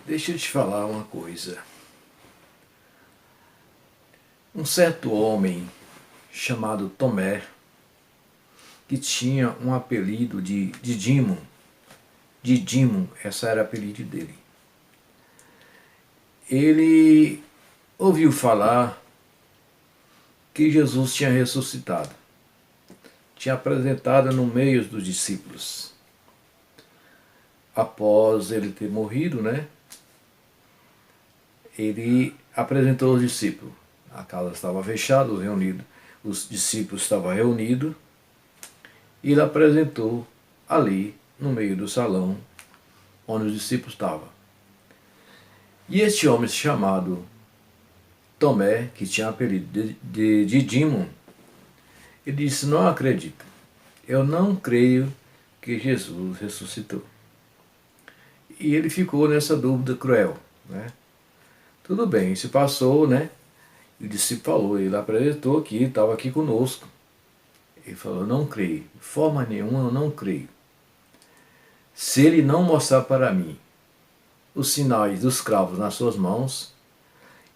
Deixa eu te falar uma coisa. Um certo homem chamado Tomé, que tinha um apelido de Dídimo, essa era o apelido dele. Ele ouviu falar que Jesus tinha ressuscitado, tinha apresentado no meio dos discípulos. Após ele ter morrido, né? Ele apresentou aos discípulos. A casa estava fechada, os discípulos estavam reunidos, e ele apresentou ali, no meio do salão, onde os discípulos estavam. E este homem chamado Tomé, que tinha apelido de Dídimo, ele disse: não acredito, eu não creio que Jesus ressuscitou. E ele ficou nessa dúvida cruel, né? Tudo bem, se passou, né? E o discípulo falou, ele apresentou aqui, estava aqui conosco. Ele falou: não creio, de forma nenhuma eu não creio. Se ele não mostrar para mim os sinais dos cravos nas suas mãos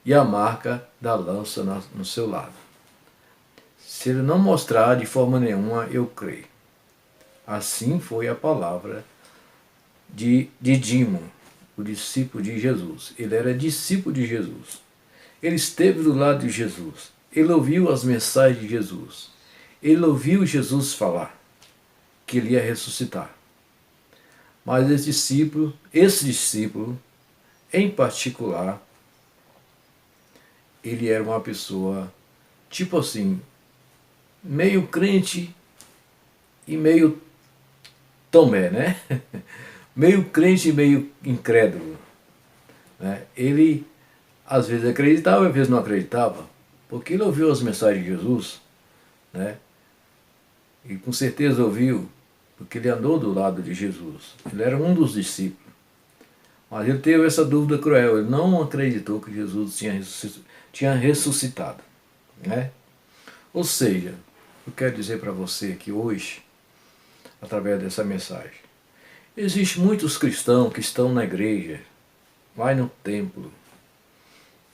e a marca da lança no seu lado. Se ele não mostrar de forma nenhuma, eu creio. Assim foi a palavra de Dídimo, o discípulo de Jesus. Ele era discípulo de Jesus. Ele esteve do lado de Jesus. Ele ouviu as mensagens de Jesus. Ele ouviu Jesus falar que ele ia ressuscitar. Mas esse discípulo, em particular, ele era uma pessoa, tipo assim, meio crente e meio Tomé, né? Meio crente e meio incrédulo, né? Ele, às vezes, acreditava, às vezes não acreditava, porque ele ouviu as mensagens de Jesus, né? E com certeza ouviu, porque ele andou do lado de Jesus. Ele era um dos discípulos. Mas ele teve essa dúvida cruel, ele não acreditou que Jesus tinha ressuscitado, né? Ou seja, eu quero dizer para você que hoje, através dessa mensagem, existem muitos cristãos que estão na igreja, vai no templo,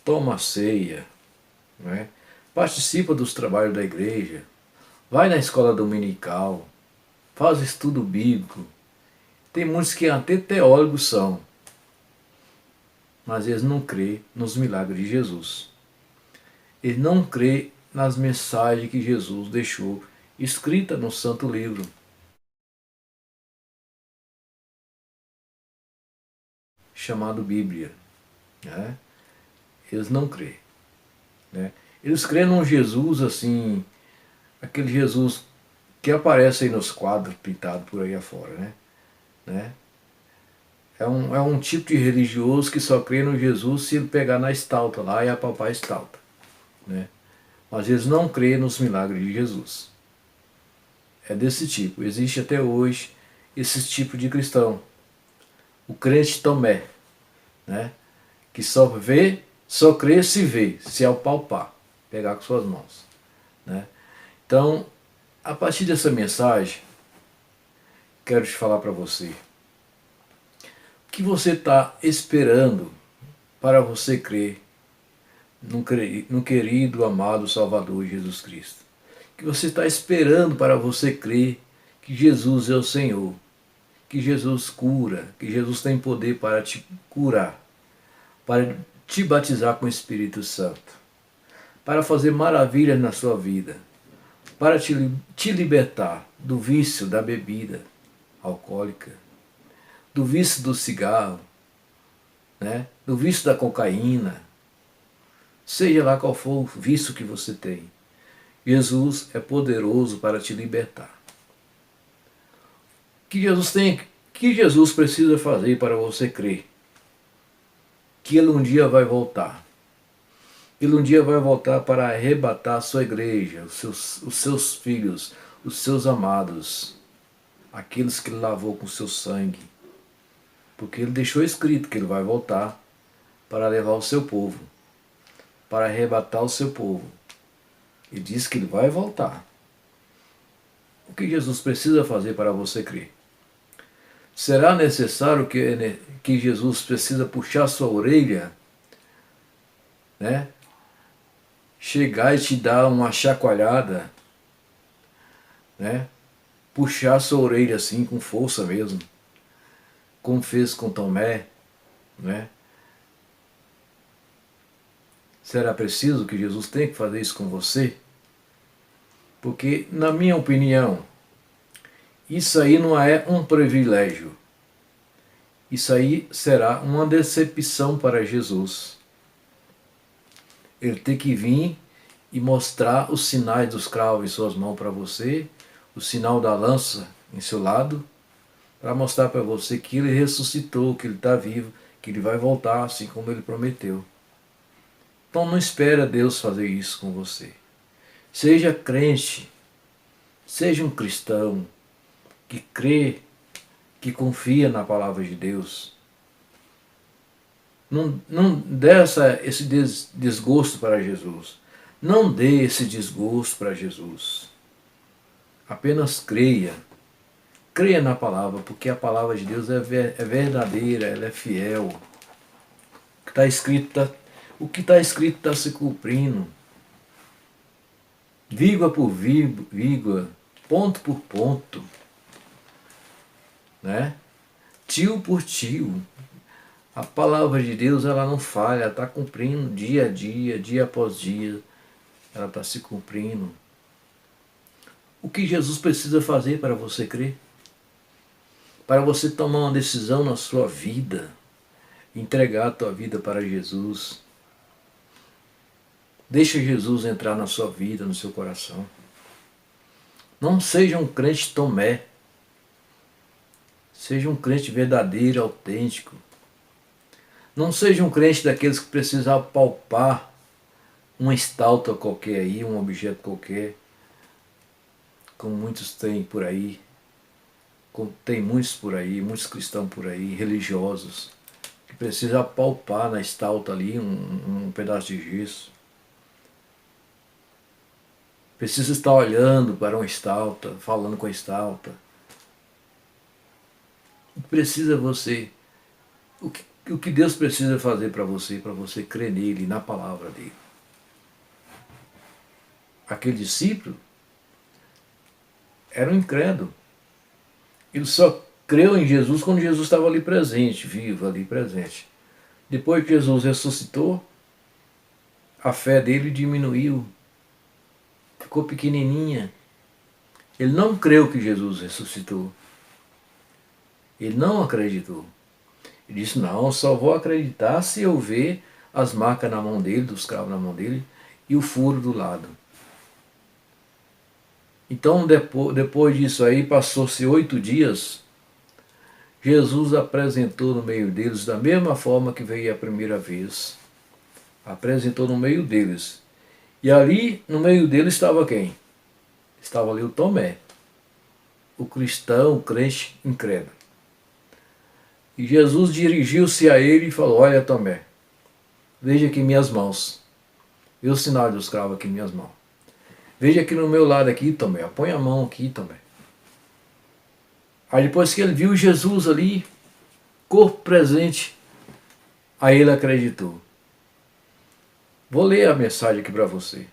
toma a ceia, né? Participa dos trabalhos da igreja, vai na escola dominical, faz estudo bíblico. Tem muitos que até teólogos são, mas eles não crêem nos milagres de Jesus. Eles não crêem nas mensagens que Jesus deixou escrita no Santo Livro. Chamado Bíblia, né? Eles não creem, né? Eles creem num Jesus assim, aquele Jesus que aparece aí nos quadros pintados por aí afora, né? É um tipo de religioso que só crê no Jesus se ele pegar na estalta lá e apalpar a estalta, né? Mas eles não creem nos milagres de Jesus. É desse tipo. Existe até hoje esse tipo de cristão. O crente Tomé, né? Que só crê se vê, se apalpar, pegar com suas mãos, né? Então, a partir dessa mensagem, quero te falar para você. O que você está esperando para você crer no querido, amado Salvador Jesus Cristo? O que você está esperando para você crer que Jesus é o Senhor? Que Jesus cura, que Jesus tem poder para te curar, para te batizar com o Espírito Santo, para fazer maravilhas na sua vida, para te libertar do vício da bebida alcoólica, do vício do cigarro, né? Do vício da cocaína, seja lá qual for o vício que você tem. Jesus é poderoso para te libertar. Que Jesus precisa fazer para você crer que Ele um dia vai voltar. Ele um dia vai voltar para arrebatar a sua igreja, os seus filhos, os seus amados, aqueles que Ele lavou com seu sangue. Porque Ele deixou escrito que Ele vai voltar para levar o seu povo, para arrebatar o seu povo. Ele diz que Ele vai voltar. O que Jesus precisa fazer para você crer? Será necessário que Jesus precisa puxar sua orelha, né? Chegar e te dar uma chacoalhada, né? Puxar sua orelha assim com força mesmo, como fez com Tomé, né? Será preciso que Jesus tenha que fazer isso com você? Porque, na minha opinião, isso aí não é um privilégio. Isso aí será uma decepção para Jesus. Ele tem que vir e mostrar os sinais dos cravos em suas mãos para você, o sinal da lança em seu lado, para mostrar para você que ele ressuscitou, que ele está vivo, que ele vai voltar assim como ele prometeu. Então não espera Deus fazer isso com você. Seja crente, seja um cristão que crê, que confia na palavra de Deus. Não dê esse desgosto para Jesus. Não dê esse desgosto para Jesus. Apenas creia. Creia na palavra, porque a palavra de Deus é verdadeira, ela é fiel. O que está escrito está se cumprindo. Vírgula por vírgula, ponto por ponto. Né? Tio por tio. A palavra de Deus, ela não falha, ela está cumprindo dia a dia, dia após dia. Ela está se cumprindo. O que Jesus precisa fazer para você crer? Para você tomar uma decisão na sua vida, entregar a tua vida para Jesus. Deixa Jesus entrar na sua vida, no seu coração. Não seja um crente Tomé. Seja um crente verdadeiro, autêntico. Não seja um crente daqueles que precisam palpar uma estátua qualquer aí, um objeto qualquer, como muitos têm por aí. Tem muitos por aí, muitos cristãos por aí, religiosos, que precisam palpar na estátua ali um pedaço de gesso. Precisa estar olhando para uma estátua, falando com a estátua. Precisa você. O que Deus precisa fazer para você crer nele, na palavra dele. Aquele discípulo era um incrédulo. Ele só creu em Jesus quando Jesus estava ali presente, vivo, ali presente. Depois que Jesus ressuscitou, a fé dele diminuiu, ficou pequenininha. Ele não creu que Jesus ressuscitou. Ele não acreditou. Ele disse, não, eu só vou acreditar se eu ver as marcas na mão dele, dos cravos na mão dele, e o furo do lado. Então, depois disso aí, passou-se 8 dias, Jesus apresentou no meio deles da mesma forma que veio a primeira vez. Apresentou no meio deles. E ali, no meio deles, estava quem? Estava ali o Tomé, o cristão, o crente incrédulo. E Jesus dirigiu-se a ele e falou, olha Tomé, veja aqui minhas mãos. Vê o sinal dos cravos aqui em minhas mãos. Veja aqui no meu lado aqui, Tomé. Põe a mão aqui, Tomé. Aí depois que ele viu Jesus ali, corpo presente, aí ele acreditou. Vou ler a mensagem aqui para você.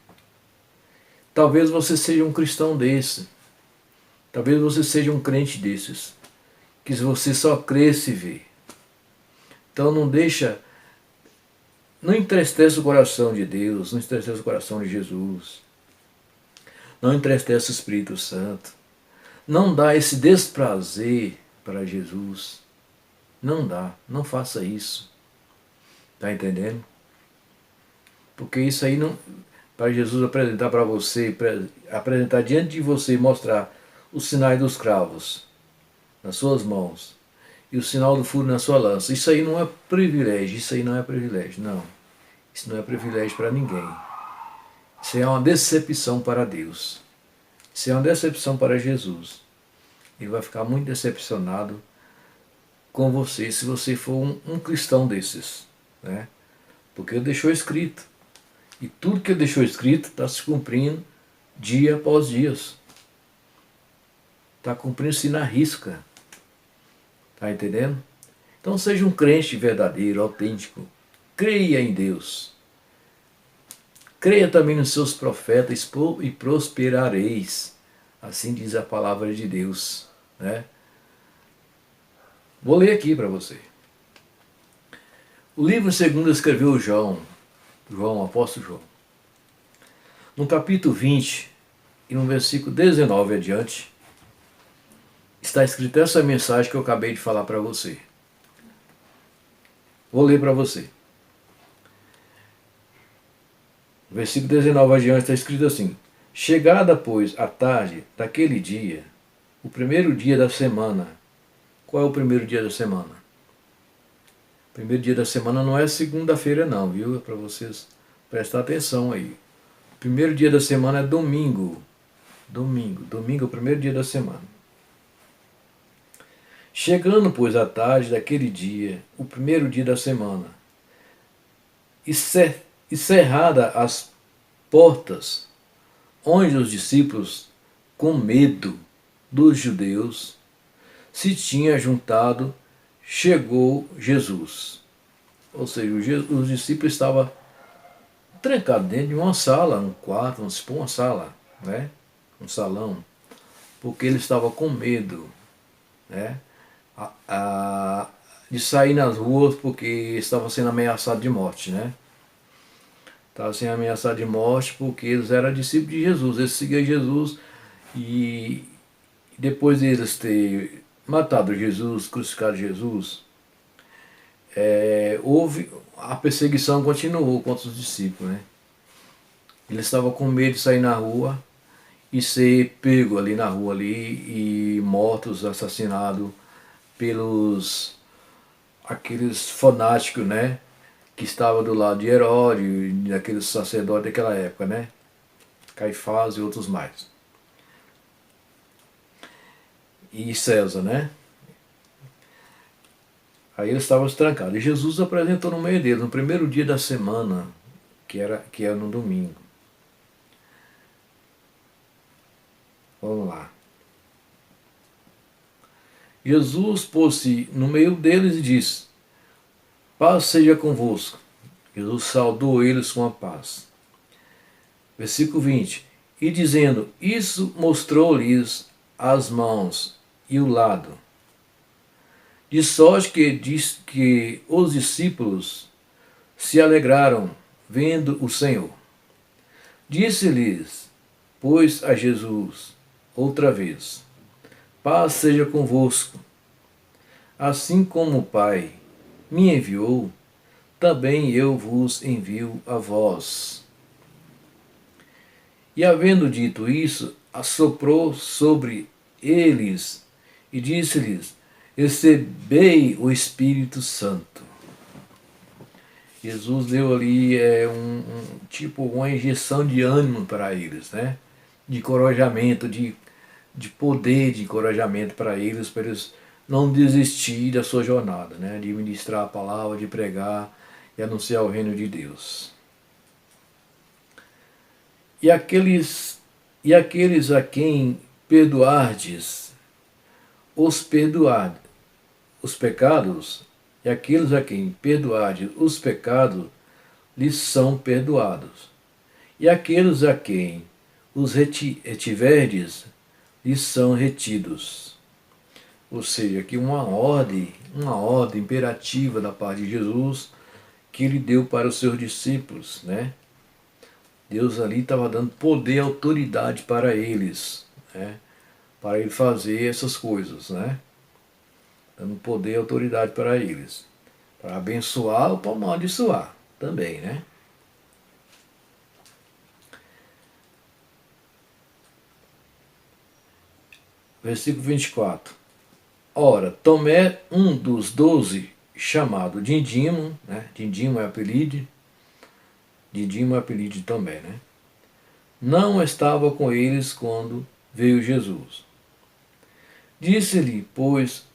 Talvez você seja um cristão desse. Talvez você seja um crente desses. Que você só crê se vê. Então não entristece o coração de Deus, não entristece o coração de Jesus. Não entristece o Espírito Santo. Não dá esse desprazer para Jesus. Não dá, não faça isso. Está entendendo? Porque isso aí não, para Jesus apresentar para você, apresentar diante de você e mostrar os sinais dos cravos nas suas mãos e o sinal do furo na sua lança. Isso aí não é privilégio, isso aí não é privilégio, não. Isso não é privilégio para ninguém. Isso é uma decepção para Deus. Isso é uma decepção para Jesus. Ele vai ficar muito decepcionado com você se você for um cristão desses, né? Porque ele deixou escrito. E tudo que ele deixou escrito está se cumprindo dia após dia. Está cumprindo-se na risca. Está entendendo? Então seja um crente verdadeiro, autêntico. Creia em Deus. Creia também nos seus profetas e prosperareis. Assim diz a palavra de Deus, né? Vou ler aqui para você. O livro segundo escreveu João, o apóstolo João. No capítulo 20 e no versículo 19 adiante, está escrita essa mensagem que eu acabei de falar para você. Vou ler para você. Versículo 19 adiante está escrito assim: Chegada, pois, a tarde daquele dia, o primeiro dia da semana. Qual é o primeiro dia da semana? O primeiro dia da semana não é segunda-feira não, viu? É para vocês prestar atenção aí. O primeiro dia da semana é domingo. Domingo é o primeiro dia da semana. Chegando, pois, à tarde daquele dia, o primeiro dia da semana, e cerrada as portas, onde os discípulos, com medo dos judeus, se tinha juntado, chegou Jesus. Ou seja, os discípulos estavam trancados dentro de uma sala, um quarto, vamos supor uma sala, né? Um salão, porque eles estavam com medo, né? De sair nas ruas porque estavam sendo ameaçados de morte, né? Estavam sendo ameaçados de morte porque eles eram discípulos de Jesus, eles seguiam Jesus e depois de eles terem matado Jesus, crucificado Jesus, houve a perseguição continuou contra os discípulos, né? Eles estavam com medo de sair na rua e ser pego ali na rua ali e mortos, assassinados pelos aqueles fanáticos, né, que estavam do lado de Herodes, daqueles sacerdotes daquela época, né, Caifás e outros mais. E César, né? Aí eles estavam trancados. E Jesus apresentou no meio deles, no primeiro dia da semana, que era no domingo. Vamos lá. Jesus pôs-se no meio deles e disse: Paz seja convosco. Jesus saudou eles com a paz. Versículo 20. E dizendo, isso mostrou-lhes as mãos e o lado. De sorte que diz que os discípulos se alegraram vendo o Senhor. Disse-lhes, pois, a Jesus outra vez: Paz seja convosco. Assim como o Pai me enviou, também eu vos envio a vós. E havendo dito isso, assoprou sobre eles e disse-lhes: Recebei o Espírito Santo. Jesus deu ali tipo uma injeção de ânimo para eles, né? De encorajamento, de poder de encorajamento para eles não desistir da sua jornada, né? De ministrar a palavra, de pregar e anunciar o reino de Deus. E aqueles a quem perdoardes os pecados, e aqueles a quem perdoardes os pecados, lhes são perdoados. E aqueles a quem os retiverdes, lhes são retidos. Ou seja, aqui uma ordem imperativa da parte de Jesus que ele deu para os seus discípulos, né? Deus ali estava dando poder e autoridade para eles, né? Para ele fazer essas coisas, né? Dando poder e autoridade para eles. Para abençoar ou para amaldiçoar também, né? Versículo 24. Ora, Tomé, um dos 12, chamado Didimo, né? Didimo é apelido de Tomé, né? Não estava com eles quando veio Jesus. Disse-lhe, pois,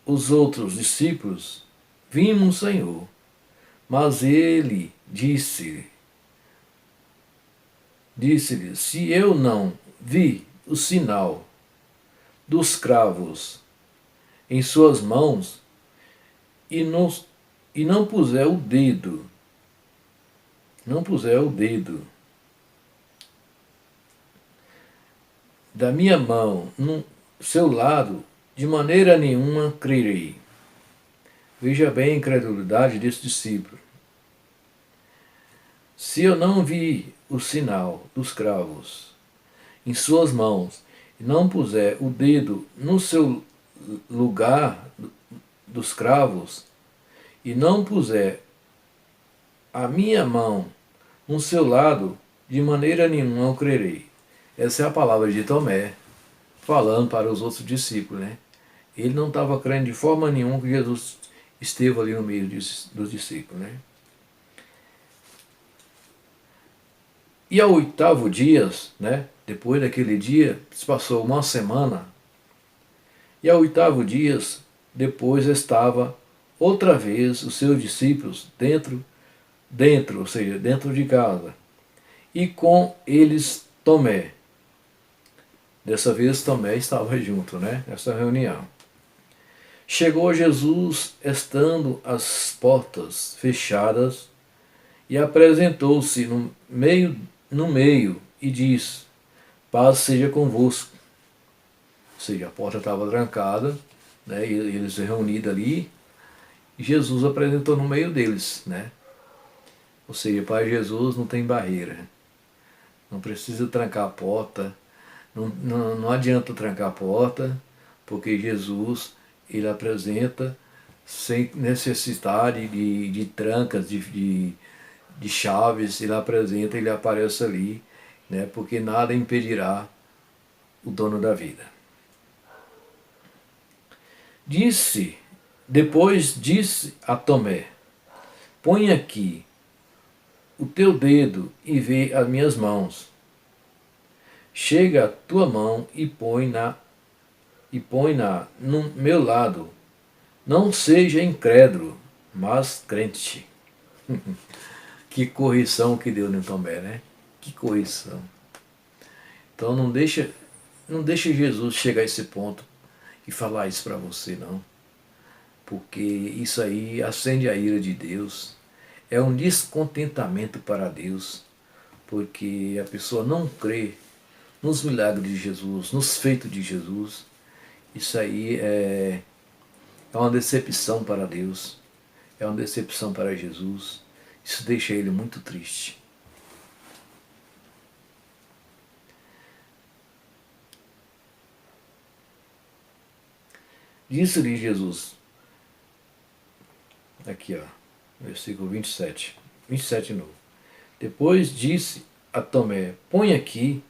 os outros discípulos: Vimos o Senhor. Mas ele disse-lhe, se eu não vi o sinal dos cravos em suas mãos e não puser o dedo da minha mão no seu lado, de maneira nenhuma crerei. Veja bem a incredulidade desse discípulo. Se eu não vi o sinal dos cravos em suas mãos e não puser o dedo no seu lugar dos cravos e não puser a minha mão no seu lado, de maneira nenhuma eu crerei. Essa é a palavra de Tomé, falando para os outros discípulos, né? Ele não estava crendo de forma nenhuma que Jesus esteve ali no meio dos discípulos, né? E ao 8º dia, né? Depois daquele dia, se passou uma semana, e ao 8º dia, depois estava outra vez os seus discípulos ou seja, dentro de casa, e com eles Tomé. Dessa vez Tomé estava junto, né? Nessa reunião. Chegou Jesus, estando as portas fechadas, e apresentou-se no meio e disse: paz seja convosco. Ou seja, a porta estava trancada, né? E eles reunidos ali, e Jesus apresentou no meio deles, né? Ou seja, para Jesus não tem barreira. Não precisa trancar a porta. Não adianta trancar a porta, porque Jesus, ele apresenta sem necessidade de trancas, de chaves, ele apresenta, ele aparece ali, né, porque nada impedirá o dono da vida. Depois disse a Tomé: põe aqui o teu dedo e vê as minhas mãos. Chega a tua mão e põe-na no meu lado. Não seja incrédulo, mas crente. Que correção que deu no Tomé, né? Que correção. Então não deixa Jesus chegar a esse ponto e falar isso para você, não. Porque isso aí acende a ira de Deus. É um descontentamento para Deus, porque a pessoa não crê nos milagres de Jesus, nos feitos de Jesus. Isso aí é uma decepção para Deus, é uma decepção para Jesus. Isso deixa ele muito triste. Disse-lhe Jesus, aqui ó, versículo 27 de novo. Depois disse a Tomé: põe aqui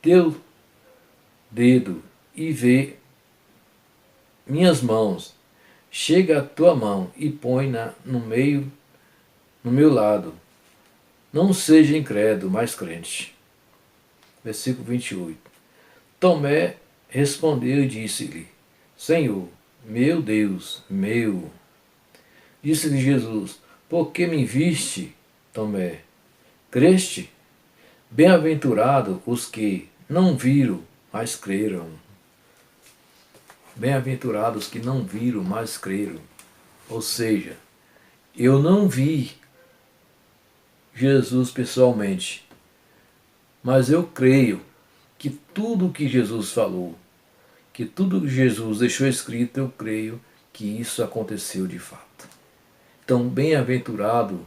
teu dedo e vê minhas mãos. Chega a tua mão e põe-na no meu lado. Não seja incrédulo, mas crente. Versículo 28. Tomé respondeu e disse-lhe: Senhor, meu Deus, meu. Disse-lhe Jesus: por que me viste, Tomé? Creste? Bem-aventurado os que não viram, mas creram. Bem-aventurados que não viram, mas creram. Ou seja, eu não vi Jesus pessoalmente, mas eu creio que tudo o que Jesus falou, que tudo que Jesus deixou escrito, eu creio que isso aconteceu de fato. Então, bem-aventurado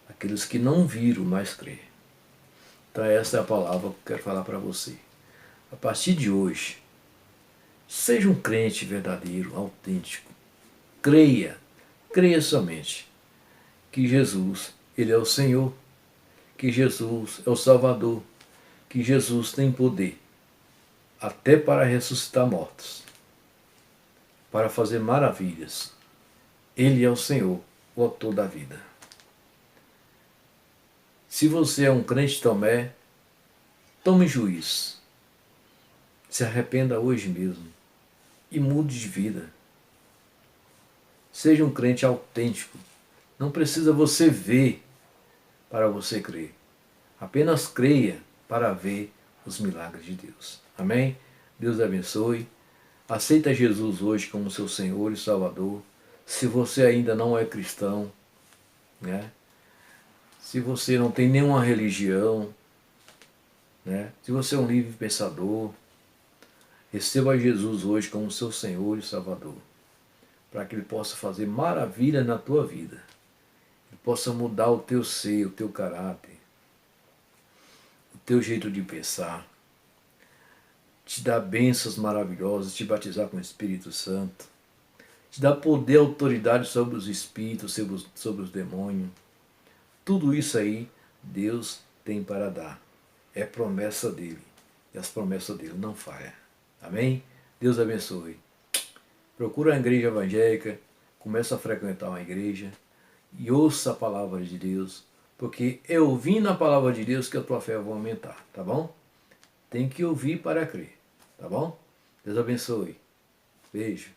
aqueles que não viram, mas creem. Então essa é a palavra que eu quero falar para você. A partir de hoje, seja um crente verdadeiro, autêntico. Creia somente que Jesus, Ele é o Senhor, que Jesus é o Salvador, que Jesus tem poder até para ressuscitar mortos, para fazer maravilhas. Ele é o Senhor, o autor da vida. Se você é um crente Tomé, tome juízo. Se arrependa hoje mesmo e mude de vida. Seja um crente autêntico. Não precisa você ver para você crer. Apenas creia para ver os milagres de Deus. Amém? Deus abençoe. Aceita Jesus hoje como seu Senhor e Salvador. Se você ainda não é cristão, né? Se você não tem nenhuma religião, né? Se você é um livre pensador, receba Jesus hoje como seu Senhor e Salvador, para que Ele possa fazer maravilhas na tua vida. Ele possa mudar o teu ser, o teu caráter, o teu jeito de pensar, te dar bênçãos maravilhosas, te batizar com o Espírito Santo, te dar poder e autoridade sobre os espíritos, sobre os demônios. Tudo isso aí Deus tem para dar. É promessa dele. E as promessas dele não falham. Amém? Deus abençoe. Procura uma igreja evangélica, começa a frequentar uma igreja e ouça a palavra de Deus, porque é ouvindo a palavra de Deus que a tua fé vai aumentar, tá bom? Tem que ouvir para crer, tá bom? Deus abençoe. Beijo.